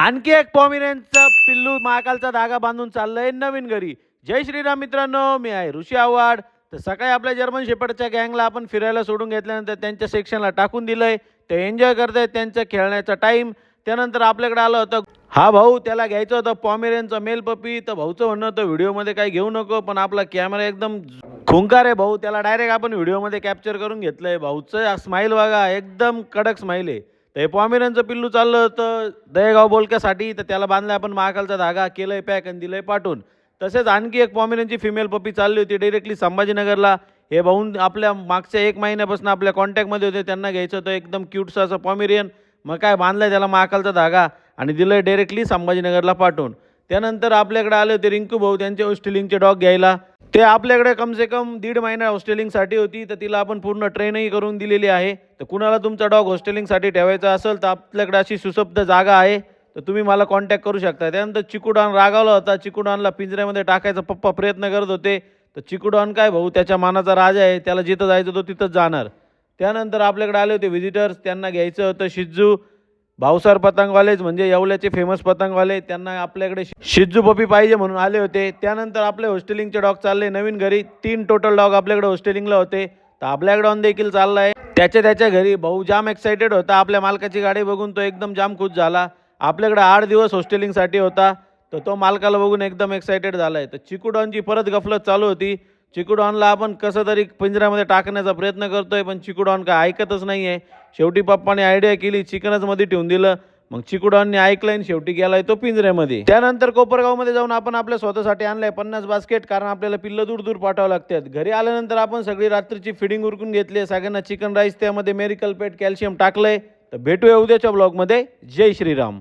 आणखी एक पॉमिरेनचं पिल्लू महाकालचा धागा बांधून चाललंय नवीन घरी. जय श्रीराम मित्रांनो, मी आहे ऋषी आव्हाड. तर सकाळी आपल्या जर्मन शेपर्डच्या गँगला आपण फिरायला सोडून घेतल्यानंतर त्यांच्या सेक्शनला टाकून दिलंय. ते एन्जॉय करतायत त्यांच्या खेळण्याचा टाईम. त्यानंतर आपल्याकडे आलं होतं हा भाऊ, त्याला घ्यायचं होतं पॉमिरेनचं मेल पपी. तर भाऊचं म्हणणं होतं व्हिडिओमध्ये काही घेऊ नको, पण आपला कॅमेरा एकदम खुंकार आहे भाऊ, त्याला डायरेक्ट आपण व्हिडिओमध्ये कॅप्चर करून घेतलंय. भाऊचं स्माईल बघा, एकदम कडक स्माईल आहे. तर हे पॉमिरेनचं पिल्लू चाललं होतं दहेगाव बोलक्यासाठी. तर त्याला बांधलं आपण महाकालचा धागा, केलंय पॅक आणि दिलंय पाठवून. तसेच आणखी एक पॉमिरेनची फिमेल पपी चालली होती डायरेक्टली संभाजीनगरला. हे भाऊ आपल्या मागच्या 1 महिन्यापासून आपल्या कॉन्टॅक्टमध्ये होते, त्यांना घ्यायचं होतं एकदम क्यूटचं असं पॉमिरियन. मग काय बांधलाय त्याला महाकालचा धागा आणि दिलंय डायरेक्टली संभाजीनगरला पाठवून. त्यानंतर आपल्याकडे आले होते रिंकू भाऊ त्यांचे हॉस्टेलिंगचे डॉग घ्यायला. ते आपल्याकडे कमसे कम 1.5 महिना हॉस्टेलिंगसाठी होती. तर तिला आपण पूर्ण ट्रेनही करून दिलेली आहे. तर कुणाला तुमचा डॉग हॉस्टेलिंगसाठी ठेवायचा असेल तर आपल्याकडे अशी सुसप्त जागा आहे, तर तुम्ही मला कॉन्टॅक्ट करू शकता. त्यानंतर चिकूडॉन रागावला होता. चिकूडॉनला पिंजऱ्यामध्ये टाकायचा पप्पा प्रयत्न करत होते. तर चिकूडॉन काय भाऊ त्याच्या मानाचा राजा आहे, त्याला जिथं जायचं तो तिथंच जाणार. त्यानंतर आपल्याकडे आले होते व्हिजिटर्स, त्यांना घ्यायचं होतं शिज्जू. भाऊसार पतंगवालेच म्हणजे येवल्याचे फेमस पतंगवाले, त्यांना आपल्याकडे शिज्जू पपी पाहिजे म्हणून आले होते. त्यानंतर आपले हॉस्टेलिंगचे डॉग चालले नवीन घरी. 3 टोटल डॉग आपल्याकडे हॉस्टेलिंगला होते. तर आपल्या ग्राउंड देखील चालला आहे त्याच्या घरी. भाऊ जाम एक्साइटेड होता आपल्या मालकाची गाडी बघून, तो एकदम जाम खुश झाला. आपल्याकडे 8 दिवस हॉस्टेलिंगसाठी होता, तर तो मालकाला बघून एकदम एक्साइटेड झाला आहे. तर चिकूडॉनची परत गफलत चालू होती. चिकूडॉनला आपण कसं तरी पिंजऱ्यामध्ये टाकण्याचा प्रयत्न करतोय, पण चिकूडॉन काय ऐकतच नाही आहे. शेवटी पप्पाने आयडिया केली, चिकनच मध्ये ठेवून दिलं. मग चिकूडॉनने ऐकलं आणि शेवटी गेलाय तो पिंजऱ्यामध्ये. त्यानंतर कोपरगावमध्ये जाऊन आपण आपल्या स्वतःसाठी आणलंय 50 बास्केट, कारण आपल्याला पिल्लं दूर दूर पाठवावं लागतात. घरी आल्यानंतर आपण सगळी रात्रीची फिडिंग उरकून घेतली. सगळ्यांना चिकन राईस, त्यामध्ये मेरिकल पेट कॅल्शियम टाकलंय. तर भेटूया उद्याच्या ब्लॉगमध्ये. जय श्रीराम.